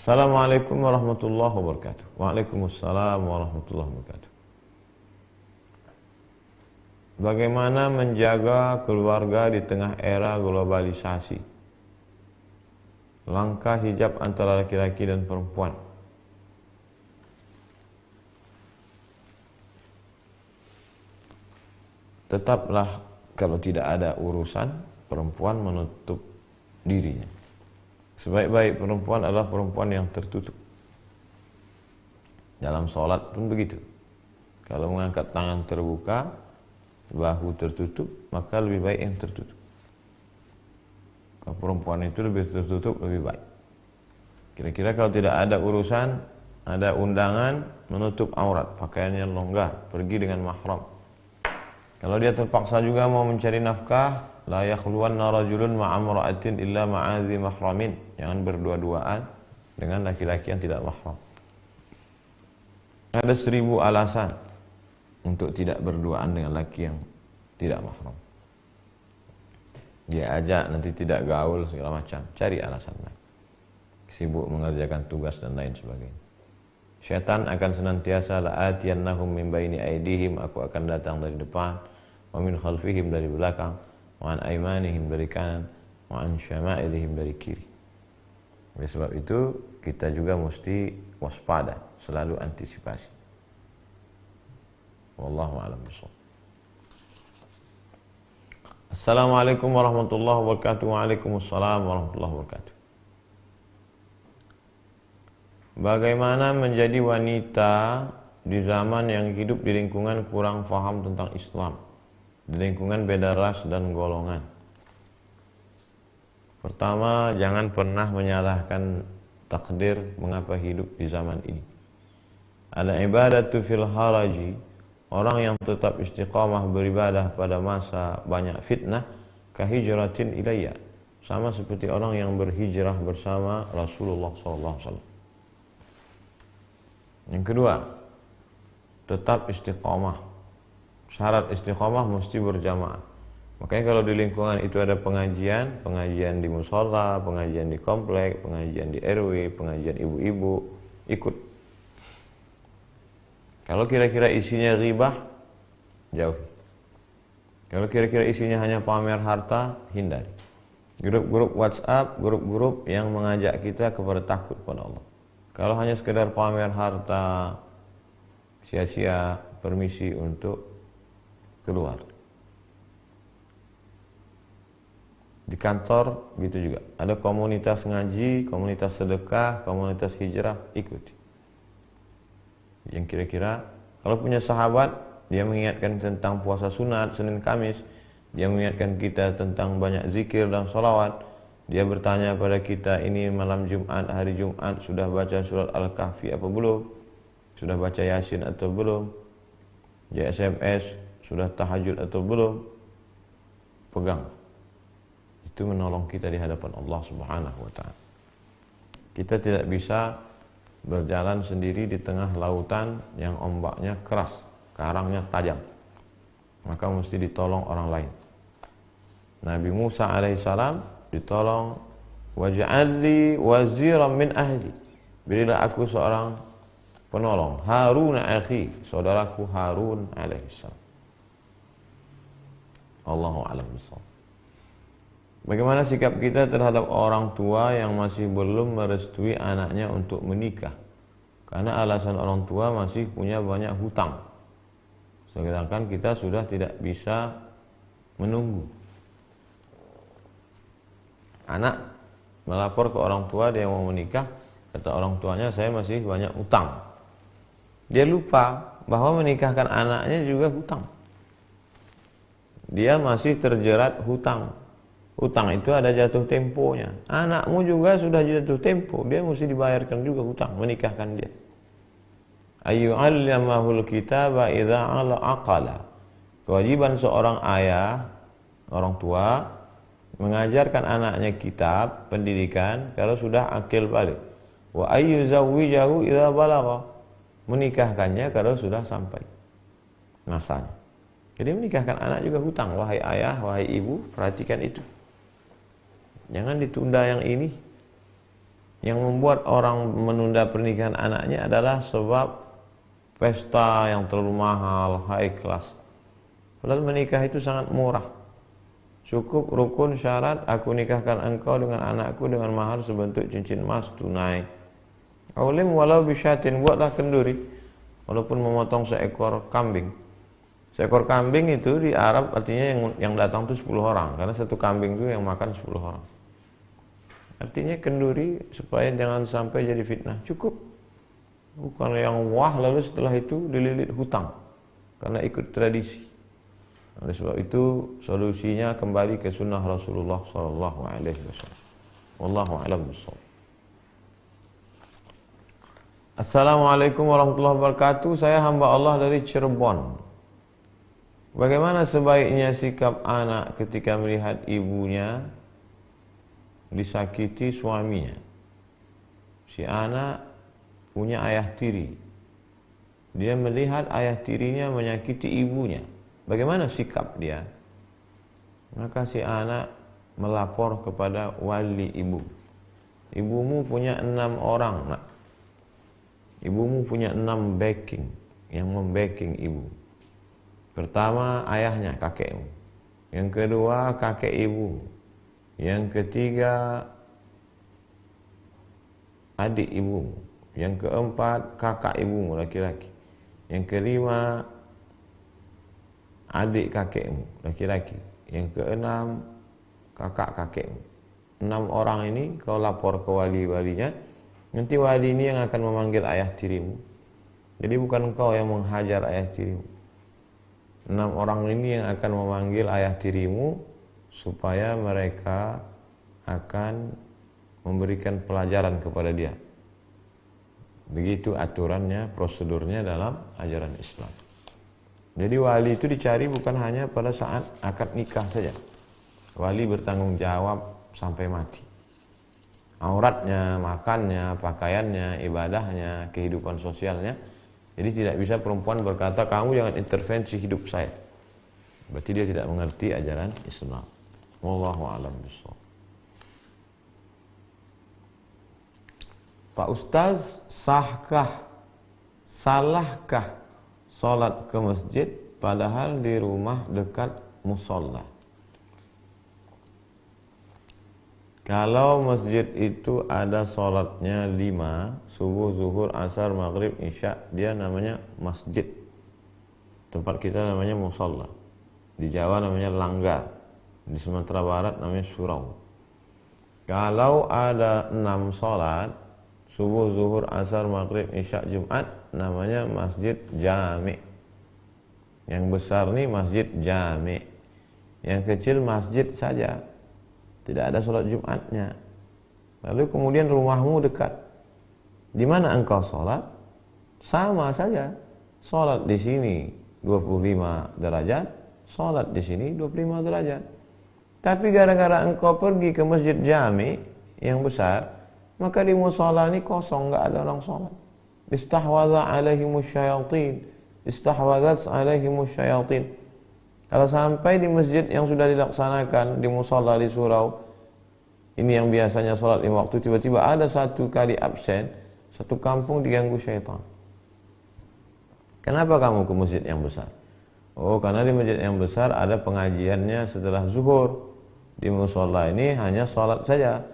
Assalamualaikum warahmatullahi wabarakatuh. Waalaikumsalam warahmatullahi wabarakatuh. Bagaimana menjaga keluarga di tengah era globalisasi? Langkah hijab antara laki-laki dan perempuan. Tetaplah kalau tidak ada urusan, perempuan menutup dirinya. Sebaik-baik perempuan adalah perempuan yang tertutup. Dalam sholat pun begitu. Kalau mengangkat tangan terbuka, bahu tertutup, maka lebih baik yang tertutup. Kalau perempuan itu lebih tertutup, lebih baik. Kira-kira kalau tidak ada urusan, ada undangan, menutup aurat, pakaiannya longgar, pergi dengan mahram. Kalau dia terpaksa juga mau mencari nafkah, la yakhluwanna rajulun ma'amra'atin illa ma'adhi mahramin. Jangan berdua-duaan dengan laki-laki yang tidak mahram. Ada 1000 alasan untuk tidak berduaan dengan laki yang tidak mahram. Dia ajak nanti tidak gaul segala macam, cari alasan lain. Sibuk mengerjakan tugas dan lain sebagainya. Syaitan akan senantiasa la'atiyannahum min baini aidihim, aku akan datang dari depan, wa min khalfihim dari belakang, wa an aimanihim dari kanan, wa an syama'ilihim dari kiri. Oleh sebab itu kita juga mesti waspada, selalu antisipasi. Wallahu a'lam bishawab. Assalamualaikum warahmatullahi wabarakatuh. Waalaikumsalam warahmatullahi wabarakatuh. Bagaimana menjadi wanita di zaman yang hidup di lingkungan kurang faham tentang Islam, di lingkungan beda ras dan golongan? Pertama, jangan pernah menyalahkan takdir mengapa hidup di zaman ini. Ada ibadatu fil haraji, orang yang tetap istiqamah beribadah pada masa banyak fitnah, kahijratin ilayya, sama seperti orang yang berhijrah bersama Rasulullah SAW. Yang kedua, tetap istiqamah. Syarat istiqamah mesti berjamaah. Makanya kalau di lingkungan itu ada pengajian, pengajian di mushola, pengajian di komplek, pengajian di RW, pengajian ibu-ibu, ikut. Kalau kira-kira isinya ghibah, jauh. Kalau kira-kira isinya hanya pamer harta, hindari. Grup-grup WhatsApp, grup-grup yang mengajak kita kepada takut pada Allah. Kalau hanya sekedar pamer harta, sia-sia, permisi untuk keluar. Di kantor gitu juga. Ada komunitas ngaji, komunitas sedekah, komunitas hijrah, ikuti. Yang kira-kira kalau punya sahabat, dia mengingatkan tentang puasa sunat Senin Kamis, dia mengingatkan kita tentang banyak zikir dan sholawat. Dia bertanya pada kita, ini malam Jumat, hari Jumat sudah baca surat Al-Kahfi apa belum? Sudah baca Yasin atau belum? Dia SMS, sudah tahajud atau belum? Pegang. Itu menolong kita di hadapan Allah Subhanahu wa ta'ala. Kita tidak bisa berjalan sendiri di tengah lautan yang ombaknya keras, karangnya tajam. Maka mesti ditolong orang lain. Nabi Musa alaihissalam ditolong, waj'alli waziran min ahli, berilah aku seorang penolong, Harun akhi, saudaraku Harun alaihissalam. Allahu a'lam bishawab. Bagaimana sikap kita terhadap orang tua yang masih belum merestui anaknya untuk menikah? Karena alasan orang tua masih punya banyak hutang, sedangkan kita sudah tidak bisa menunggu. Anak melapor ke orang tua dia mau menikah, kata orang tuanya saya masih banyak hutang. Dia lupa bahwa menikahkan anaknya juga hutang. Dia masih terjerat hutang. Hutang itu ada jatuh temponya. Anakmu juga sudah jatuh tempo, dia mesti dibayarkan juga hutang, menikahkan dia. Ayyu'allamahul kitaba idza aqala. Kewajiban seorang ayah, orang tua, mengajarkan anaknya kitab, pendidikan kalau sudah akil balik. Wa ayyuzawwijahu idza balagha. Menikahkannya kalau sudah sampai masanya. Jadi menikahkan anak juga hutang. Wahai ayah, wahai ibu, perhatikan itu. Jangan ditunda yang ini. yang membuat orang menunda pernikahan anaknya adalah sebab pesta yang terlalu mahal, high class. Padahal menikah itu sangat murah. Cukup rukun syarat, aku nikahkan engkau dengan anakku dengan mahar sebentuk cincin emas tunai. Aulim walau bisyatin, buatlah kenduri walaupun memotong seekor kambing. Seekor kambing itu di Arab artinya yang datang itu 10 orang, karena satu kambing itu yang makan 10 orang. Artinya kenduri supaya jangan sampai jadi fitnah. Cukup. Bukan yang wah lalu setelah itu dililit hutang karena ikut tradisi. Oleh sebab itu solusinya kembali ke sunnah Rasulullah sallallahu alaihi wasallam. Wallahu a'lam bishawab. Assalamualaikum warahmatullahi wabarakatuh. Saya hamba Allah dari Cirebon. Bagaimana sebaiknya sikap anak ketika melihat ibunya disakiti suaminya? Si anak punya ayah tiri. Dia melihat ayah tirinya menyakiti ibunya. Bagaimana sikap dia? Maka si anak melapor kepada wali ibu. Ibumu punya 6 orang, nak. Ibumu punya 6 backing yang membacking ibu. Pertama ayahnya, kakekmu. Yang kedua kakek ibu. Yang ketiga adik ibumu. Yang keempat kakak ibumu laki-laki. Yang kelima adik kakekmu laki-laki. Yang keenam kakak kakekmu. 6 orang ini kau lapor ke wali-walinya. Nanti wali ini yang akan memanggil ayah tirimu. Jadi bukan kau yang menghajar ayah tirimu. 6 orang ini yang akan memanggil ayah tirimu supaya mereka akan memberikan pelajaran kepada dia. Begitu aturannya, prosedurnya dalam ajaran Islam. Jadi wali itu dicari bukan hanya pada saat akad nikah saja. Wali bertanggung jawab sampai mati. Auratnya, makannya, pakaiannya, ibadahnya, kehidupan sosialnya. Jadi tidak bisa perempuan berkata, kamu jangan intervensi hidup saya. Berarti dia tidak mengerti ajaran Islam. Wallahu a'lam bishawab. Pak Ustaz, salahkah sholat ke masjid padahal di rumah dekat musola? Kalau masjid itu ada sholatnya 5, subuh, zuhur, asar, maghrib, isya, dia namanya masjid. Tempat kita namanya musola. Di Jawa namanya langgar. Di Sumatera Barat namanya surau. Kalau ada 6 sholat, subuh, zuhur, asar, maghrib, isya, Jumat, namanya masjid jami'. Yang besar nih masjid jami'. Yang kecil masjid saja. Tidak ada sholat Jumatnya. Lalu kemudian rumahmu dekat. Di mana engkau sholat? Sama saja. Sholat di sini 25 derajat, sholat di sini 25 derajat. Tapi gara-gara engkau pergi ke masjid jami yang besar, maka di musola ini kosong, nggak ada orang sholat. Istahwadha alaihimus syayatin. Istahwadhat alaihimus syayatin. Kalau sampai di masjid yang sudah dilaksanakan di musola di surau, ini yang biasanya sholat 5 waktu, tiba-tiba ada 1 kali absen, 1 kampung diganggu syaitan. Kenapa kamu ke masjid yang besar? Oh, karena di masjid yang besar ada pengajiannya setelah zuhur. Di musola ini hanya sholat saja.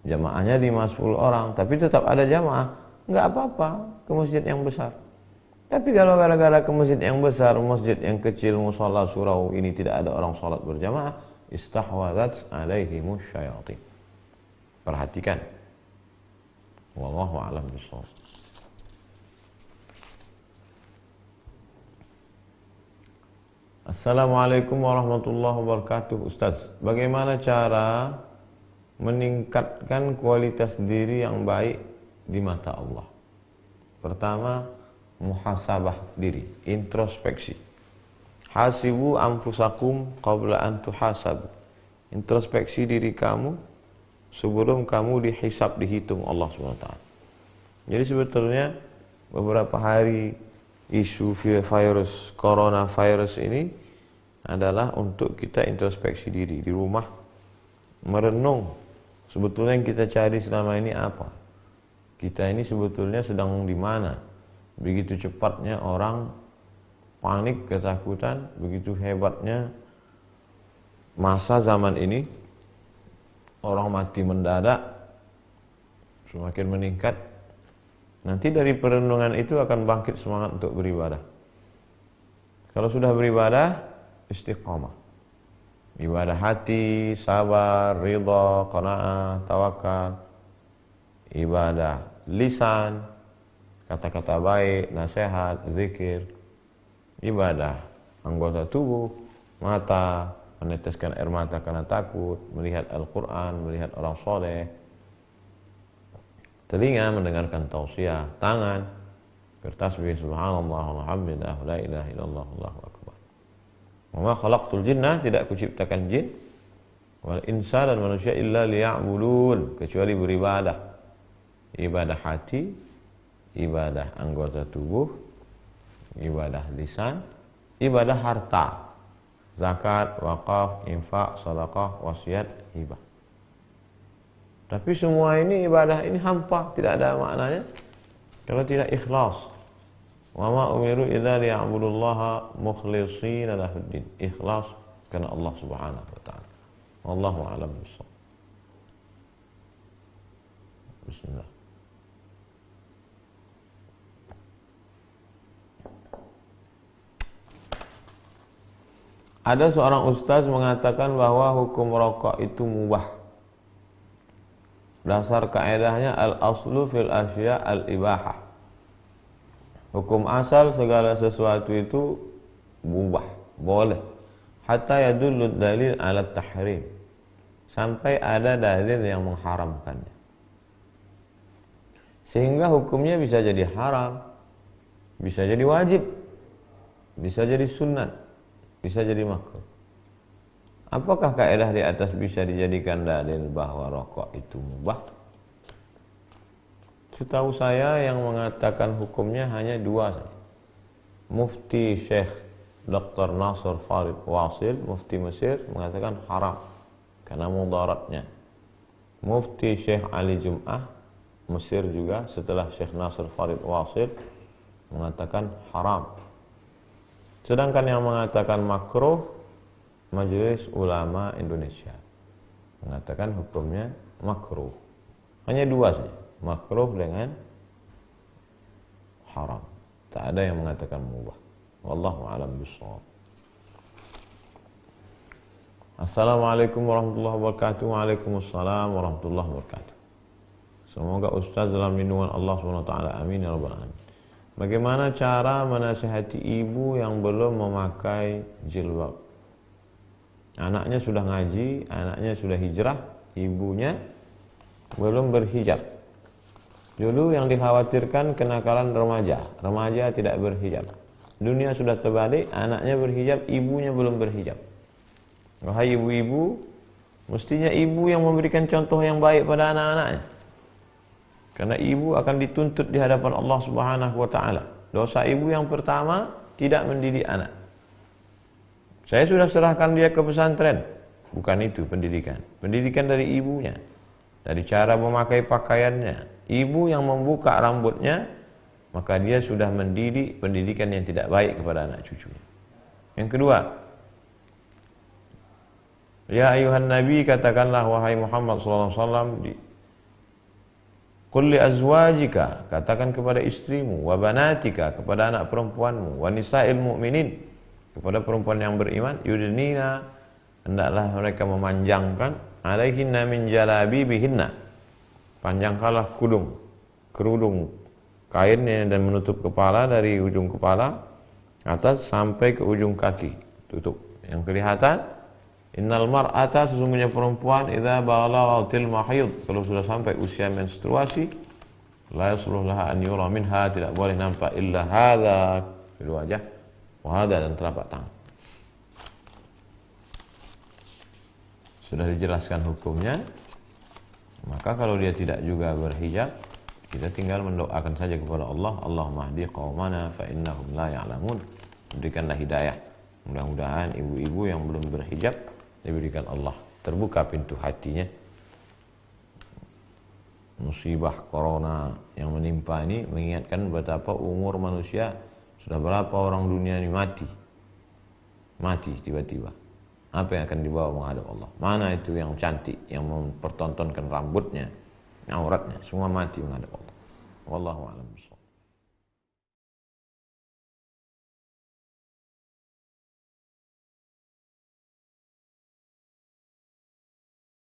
Jamaahnya 5-10 orang, tapi tetap ada jamaah. Nggak apa-apa ke masjid yang besar. Tapi kalau gara-gara ke masjid yang besar, masjid yang kecil, musola, surau ini tidak ada orang sholat berjamaah, istahwadhat alaihimus syayatin. Perhatikan. Wallahu a'lam bishawab. Assalamualaikum warahmatullahi wabarakatuh. Ustaz, bagaimana cara meningkatkan kualitas diri yang baik di mata Allah? Pertama, muhasabah diri, introspeksi. Hasibu anfusakum qabla an tuhasab. Introspeksi diri kamu sebelum kamu dihisab, dihitung Allah SWT. Jadi sebetulnya beberapa hari isu virus coronavirus ini adalah untuk kita introspeksi diri di rumah, merenung sebetulnya yang kita cari selama ini apa. kita ini sebetulnya sedang di mana. Begitu cepatnya orang panik, ketakutan, begitu hebatnya masa zaman ini, orang mati mendadak, semakin meningkat. Nanti dari perenungan itu akan bangkit semangat untuk beribadah. Kalau sudah beribadah, istiqamah. Ibadah hati, sabar, ridha, qanaah, tawakal. Ibadah lisan, kata-kata baik, nasihat, zikir. Ibadah anggota tubuh, mata, meneteskan air mata karena takut, melihat Al-Quran, melihat orang soleh. Telinga mendengarkan tausiah, tangan bertasbih subhanallah walhamdulillah la ilaha illallah allahu akbar. Wa ma khalaqtul jinna, tidak kuciptakan jin wal insa, dan manusia, illa liya'budun, kecuali beribadah. Ibadah hati, ibadah anggota tubuh, ibadah lisan, ibadah harta, zakat, wakaf, infak, sedekah, wasiat, hibah. Tapi semua ini ibadah ini hampa, tidak ada maknanya kalau tidak ikhlas. Wa ma umiru illa liya'budullaha mukhlishina lahuddin. Ikhlas karena Allah Subhanahu wa taala. Wallahu a'lam bissawab. Bismillah. Ada seorang ustaz mengatakan bahwa hukum rokok itu mubah. Dasar kaedahnya al-aslu fil asya al-ibahah. Hukum asal segala sesuatu itu mubah, boleh. Hatta yadullu dalil ala tahrim. Sampai ada dalil yang mengharamkannya. Sehingga hukumnya bisa jadi haram, bisa jadi wajib, bisa jadi sunnat, bisa jadi makruh. Apakah kaidah di atas bisa dijadikan dalil bahwa rokok itu mubah? Setahu saya yang mengatakan hukumnya hanya dua saja. Mufti Syekh Dr. Nasr Farid Wasil, Mufti Mesir, mengatakan haram karena mudaratnya. Mufti Syekh Ali Jum'ah Mesir juga setelah Syekh Nasr Farid Wasil mengatakan haram. Sedangkan yang mengatakan makruh, Majelis Ulama Indonesia mengatakan hukumnya makruh. Hanya dua saja, makruh dengan haram. Tak ada yang mengatakan mubah. Wallahu a'lam bishawab. Assalamualaikum warahmatullahi wabarakatuh. Waalaikumsalam warahmatullahi wabarakatuh. Semoga Ustaz dalam lindungan Allah SWT. Amin ya rabbal alamin. Bagaimana cara menasihati ibu yang belum memakai jilbab? Anaknya sudah ngaji, anaknya sudah hijrah, ibunya belum berhijab. Dulu yang dikhawatirkan kenakalan remaja, remaja tidak berhijab. Dunia sudah terbalik, anaknya berhijab, ibunya belum berhijab. Wahai ibu-ibu, mestinya ibu yang memberikan contoh yang baik pada anak-anaknya. Karena ibu akan dituntut di hadapan Allah Subhanahu wa taala. Dosa ibu yang pertama, tidak mendidik anak. Saya sudah serahkan dia ke pesantren. Bukan itu pendidikan. Pendidikan dari ibunya. Dari cara memakai pakaiannya. Ibu yang membuka rambutnya, maka dia sudah mendidik pendidikan yang tidak baik kepada anak cucunya. Yang kedua, ya ayuhan nabi, katakanlah wahai Muhammad sallallahu alaihi wasallam, qul li azwajika, katakan kepada istrimu, wa banatika, kepada anak perempuanmu, wa nisa'il mu'minin, kepada perempuan yang beriman, yudnina, hendaklah mereka memanjangkan, alaihinna min jalabibihinna, panjangkanlah kerudung kainnya dan menutup kepala dari ujung kepala atas sampai ke ujung kaki, tutup yang kelihatan. Innal mar'ata, sesungguhnya perempuan, idza balaghatil mahid, kalau sudah sampai usia menstruasi, la yasluh laha an yura minha, tidak boleh nampak illa hadza, kedua wajah, wahada, dan telapak tangan. Sudah dijelaskan hukumnya. Maka kalau dia tidak juga berhijab, kita tinggal mendoakan saja kepada Allah, Allahumma hdi qaumana fa innahum la ya'lamun. Berikanlah hidayah. Mudah-mudahan ibu-ibu yang belum berhijab diberikan Allah terbuka pintu hatinya musibah corona yang menimpa ini mengingatkan betapa umur manusia sudah berapa orang dunia ini mati tiba-tiba. Apa yang akan dibawa menghadap Allah? Mana itu yang cantik, yang mempertontonkan rambutnya, auratnya, semua mati menghadap Allah. Wallahu a'lam bishawab.